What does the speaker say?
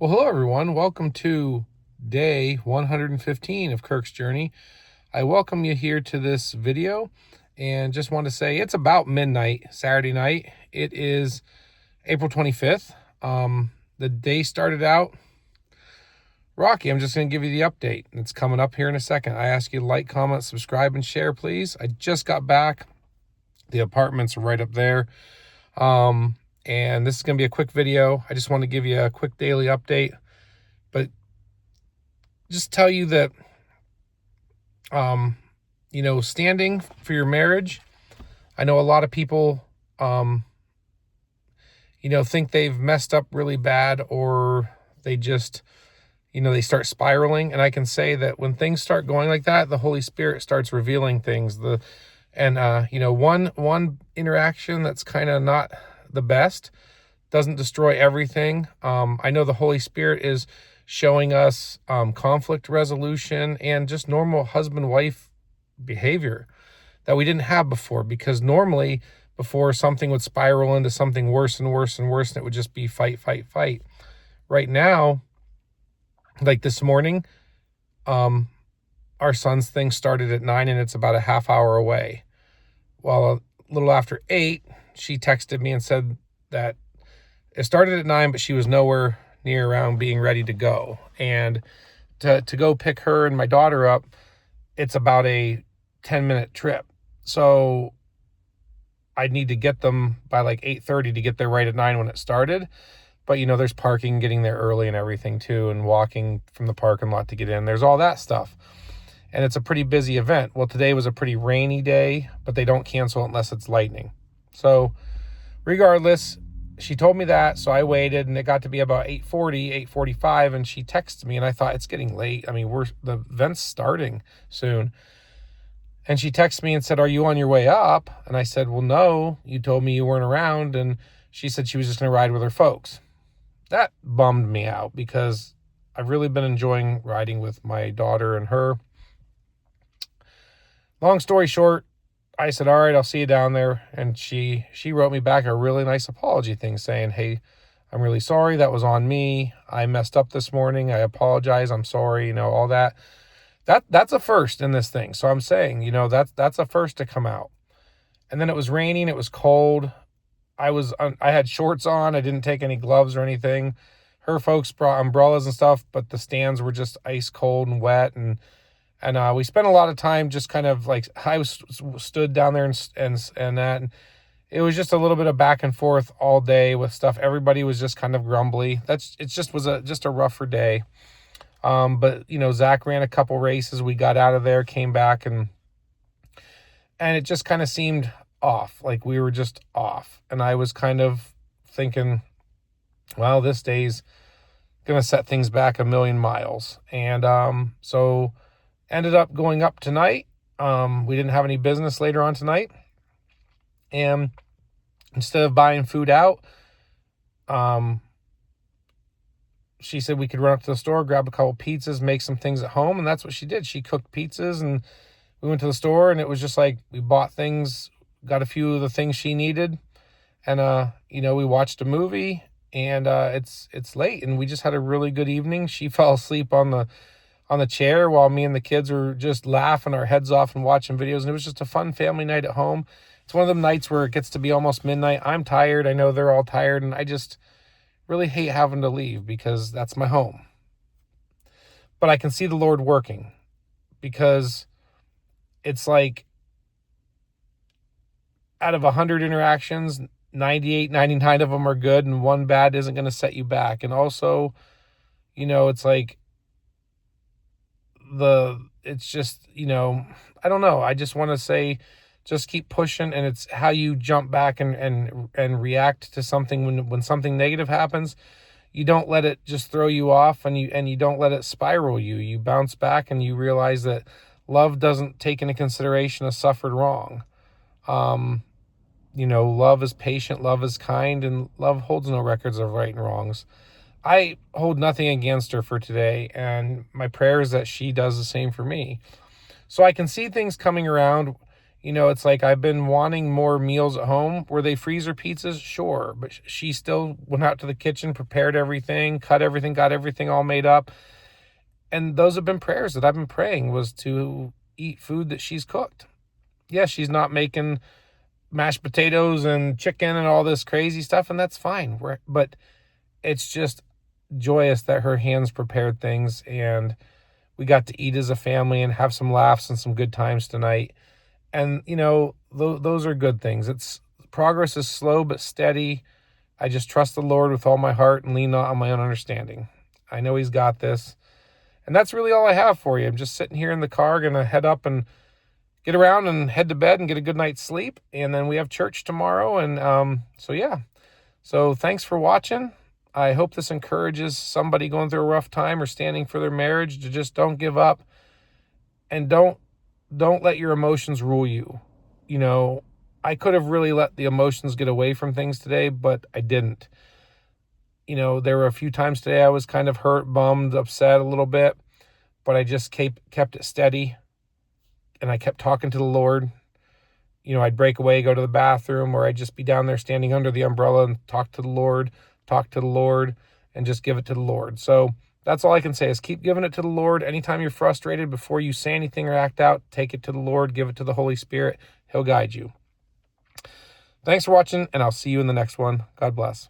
Well, hello everyone. Welcome to day 115 of Kirk's Journey. I welcome you here to this video and just want to say it's about midnight Saturday night. It is April 25th. The day started out rocky. I'm just going to give you the update. It's coming up here in a second. I ask you to like, comment, subscribe, and share, please. I just got back. The apartment's right up there. And this is going to be a quick video. I just want to give you a quick daily update, but just tell you that, standing for your marriage. I know a lot of people, think they've messed up really bad, or they just, they start spiraling. And I can say that when things start going like that, the Holy Spirit starts revealing things. One interaction that's kind of not the best doesn't destroy everything. I know the Holy Spirit is showing us conflict resolution and just normal husband-wife behavior that we didn't have before, because normally before something would spiral into something worse and worse and worse, and it would just be fight, fight, fight. Right now, like this morning, our son's thing started at 9 and it's about a half hour away. Well, a little after 8, she texted me and said that it started at 9, but she was nowhere near around being ready to go. And to go pick her and my daughter up, it's about a 10-minute trip. So I need to get them by like 8:30 to get there right at 9 when it started. But, there's parking, getting there early and everything too, and walking from the parking lot to get in. There's all that stuff. And it's a pretty busy event. Well, today was a pretty rainy day, but they don't cancel unless it's lightning. So regardless, she told me that, so I waited, and it got to be about 8:40, 8:45, and she texted me, and I thought, it's getting late. I mean, the event's starting soon. And she texted me and said, "Are you on your way up?" And I said, "Well, no, you told me you weren't around." And she said she was just going to ride with her folks. That bummed me out, because I've really been enjoying riding with my daughter and her. Long story short, I said, "All right, I'll see you down there." And she wrote me back a really nice apology thing saying, "Hey, I'm really sorry. That was on me. I messed up this morning. I apologize. I'm sorry." All that. That's a first in this thing. So I'm saying, that's a first to come out. And then it was raining. It was cold. I had shorts on. I didn't take any gloves or anything. Her folks brought umbrellas and stuff, but the stands were just ice cold and wet. And we spent a lot of time just kind of like, stood down there and that. And it was just a little bit of back and forth all day with stuff. Everybody was just kind of grumbly. It just was a rougher day. But Zach ran a couple races. We got out of there, came back, and it just kind of seemed off. Like we were just off. And I was kind of thinking, well, this day's going to set things back a million miles. And, so ended up going up tonight. We didn't have any business later on tonight. And instead of buying food out, she said we could run up to the store, grab a couple pizzas, make some things at home. And that's what she did. She cooked pizzas, and we went to the store, and it was just like we bought things, got a few of the things she needed. And, we watched a movie, and it's late, and we just had a really good evening. She fell asleep on the chair while me and the kids were just laughing our heads off and watching videos. And it was just a fun family night at home. It's one of them nights where it gets to be almost midnight. I'm tired. I know they're all tired, and I just really hate having to leave, because that's my home. But I can see the Lord working, because it's like out of 100 interactions, 98, 99 of them are good, and one bad isn't going to set you back. And also, it's like it's just, I don't know. I just want to say, just keep pushing, and it's how you jump back and react to something when something negative happens. You don't let it just throw you off, and you don't let it spiral you. You bounce back, and you realize that love doesn't take into consideration a suffered wrong. Love is patient, love is kind, and love holds no records of right and wrongs. I hold nothing against her for today, and my prayer is that she does the same for me. So I can see things coming around. You know, it's like I've been wanting more meals at home. Were they freezer pizzas? Sure. But she still went out to the kitchen, prepared everything, cut everything, got everything all made up. And those have been prayers that I've been praying, was to eat food that she's cooked. Yes, she's not making mashed potatoes and chicken and all this crazy stuff, and that's fine. But it's just joyous that her hands prepared things, and we got to eat as a family and have some laughs and some good times tonight. And, you know, those are good things. Progress is slow but steady. I just trust the Lord with all my heart and lean not on my own understanding. I know He's got this. And that's really all I have for you. I'm just sitting here in the car, going to head up and get around and head to bed and get a good night's sleep. And then we have church tomorrow. And so thanks for watching. I hope this encourages somebody going through a rough time or standing for their marriage to just don't give up, and don't let your emotions rule you. You know, I could have really let the emotions get away from things today, but I didn't. You know, there were a few times today I was kind of hurt, bummed, upset a little bit, but I just kept it steady, and I kept talking to the Lord. You know, I'd break away, go to the bathroom, or I'd just be down there standing under the umbrella and talk to the Lord, and just give it to the Lord. So that's all I can say, is keep giving it to the Lord. Anytime you're frustrated, before you say anything or act out, take it to the Lord, give it to the Holy Spirit. He'll guide you. Thanks for watching, and I'll see you in the next one. God bless.